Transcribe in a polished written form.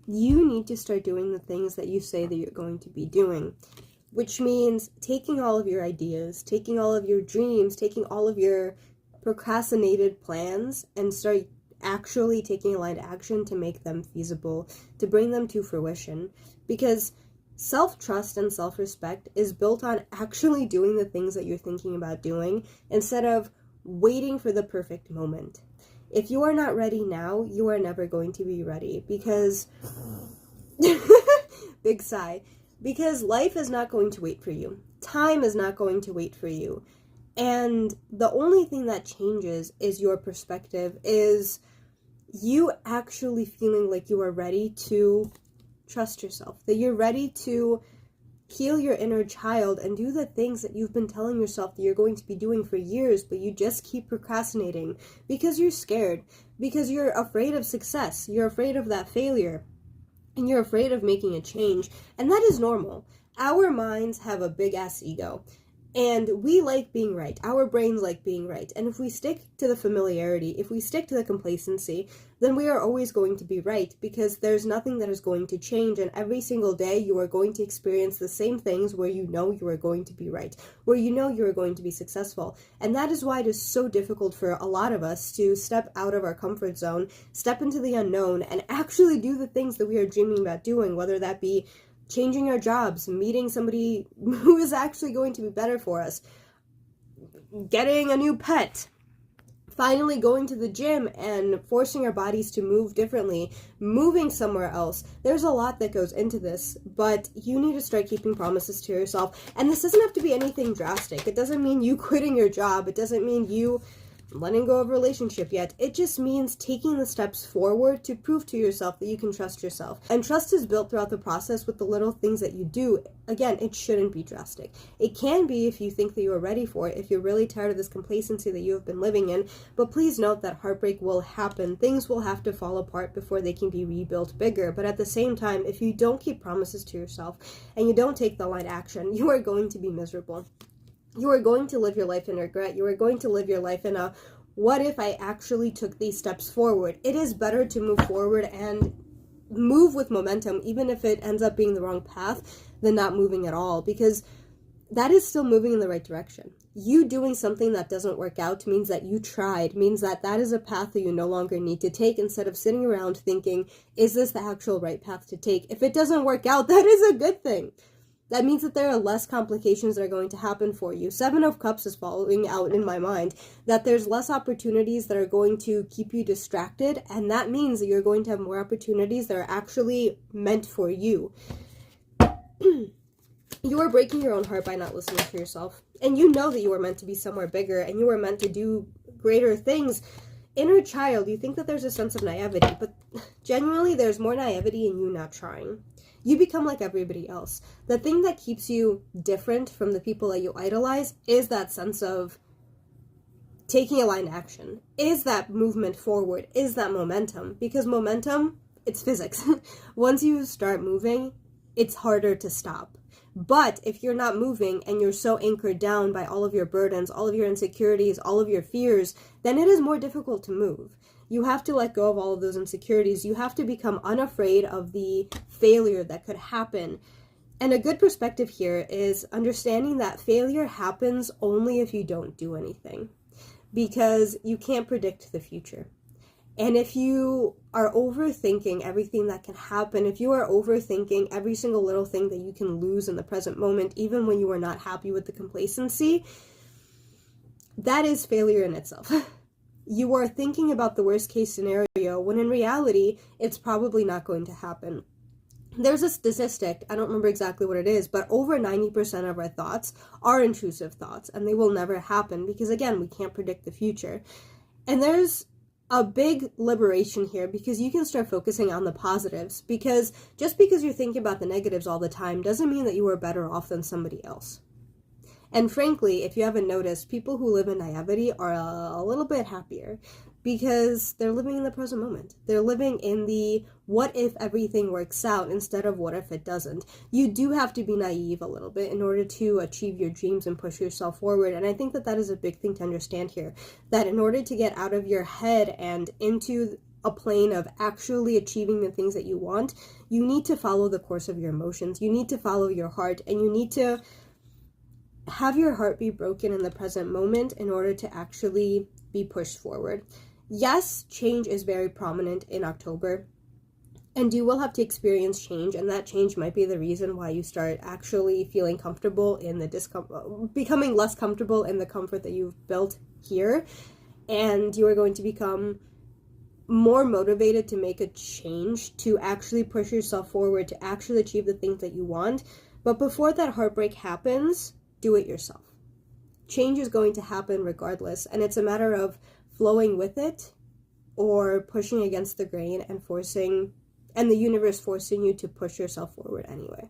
you need to start doing the things that you say that you're going to be doing, which means taking all of your ideas, taking all of your dreams, taking all of your procrastinated plans, and start actually taking aligned action to make them feasible, to bring them to fruition. Because self-trust and self-respect is built on actually doing the things that you're thinking about doing instead of waiting for the perfect moment. If you are not ready now, you are never going to be ready, because big sigh, because life is not going to wait for you. Time is not going to wait for you. And the only thing that changes is your perspective, is you actually feeling like you are ready to trust yourself, that you're ready to heal your inner child and do the things that you've been telling yourself that you're going to be doing for years, but you just keep procrastinating because you're scared, because you're afraid of success, you're afraid of that failure, and you're afraid of making a change. And that is normal. Our minds have a big ass ego, and we like being right. Our brains like being right. And if we stick to the familiarity, if we stick to the complacency, then we are always going to be right, because there's nothing that is going to change. And every single day you are going to experience the same things where you know you are going to be right, where you know you are going to be successful. And that is why it is so difficult for a lot of us to step out of our comfort zone, step into the unknown, and actually do the things that we are dreaming about doing, whether that be changing our jobs, meeting somebody who is actually going to be better for us, getting a new pet, finally going to the gym and forcing our bodies to move differently, moving somewhere else. There's a lot that goes into this, but you need to start keeping promises to yourself. And this doesn't have to be anything drastic. It doesn't mean you quitting your job. It doesn't mean you letting go of a relationship yet. It just means taking the steps forward to prove to yourself that you can trust yourself. And trust is built throughout the process with the little things that you do. Again, it shouldn't be drastic. It can be if you think that you are ready for it, if you're really tired of this complacency that you have been living in. But please note that heartbreak will happen. Things will have to fall apart before they can be rebuilt bigger. But at the same time, if you don't keep promises to yourself and you don't take the aligned action, you are going to be miserable. You are going to live your life in regret. You are going to live your life in a, what if I actually took these steps forward? It is better to move forward and move with momentum, even if it ends up being the wrong path, than not moving at all, because that is still moving in the right direction. You doing something that doesn't work out means that you tried, means that that is a path that you no longer need to take, instead of sitting around thinking, is this the actual right path to take? If it doesn't work out, that is a good thing. That means that there are less complications that are going to happen for you. Seven of Cups is falling out in my mind, that there's less opportunities that are going to keep you distracted, and that means that you're going to have more opportunities that are actually meant for you. You are breaking your own heart by not listening to yourself. And you know that you are meant to be somewhere bigger, and you are meant to do greater things. Inner child, you think that there's a sense of naivety, but genuinely there's more naivety in you not trying. You become like everybody else. The thing that keeps you different from the people that you idolize is that sense of taking aligned action, is that movement forward, is that momentum. Because momentum, it's physics. Once you start moving, it's harder to stop. But if you're not moving and you're so anchored down by all of your burdens, all of your insecurities, all of your fears, then it is more difficult to move. You have to let go of all of those insecurities. You have to become unafraid of the failure that could happen. And a good perspective here is understanding that failure happens only if you don't do anything, because you can't predict the future. And if you are overthinking everything that can happen, if you are overthinking every single little thing that you can lose in the present moment, even when you are not happy with the complacency, that is failure in itself. You are thinking about the worst case scenario when in reality, it's probably not going to happen. There's a statistic, I don't remember exactly what it is, but over 90% of our thoughts are intrusive thoughts, and they will never happen because, again, we can't predict the future. And there's a big liberation here, because you can start focusing on the positives, because just because you're thinking about the negatives all the time doesn't mean that you are better off than somebody else. And frankly, if you haven't noticed, people who live in naivety are a little bit happier, because they're living in the present moment. They're living in the what if everything works out instead of what if it doesn't. You do have to be naive a little bit in order to achieve your dreams and push yourself forward. And I think that that is a big thing to understand here, that in order to get out of your head and into a plane of actually achieving the things that you want, you need to follow the course of your emotions. You need to follow your heart, and you need to have your heart be broken in the present moment in order to actually be pushed forward. Yes, change is very prominent in October, and you will have to experience change, and that change might be the reason why you start actually feeling comfortable in the becoming less comfortable in the comfort that you've built here, and you are going to become more motivated to make a change, to actually push yourself forward, to actually achieve the things that you want. But before that heartbreak happens, do it yourself. Change is going to happen regardless, and it's a matter of flowing with it or pushing against the grain and the universe forcing you to push yourself forward anyway.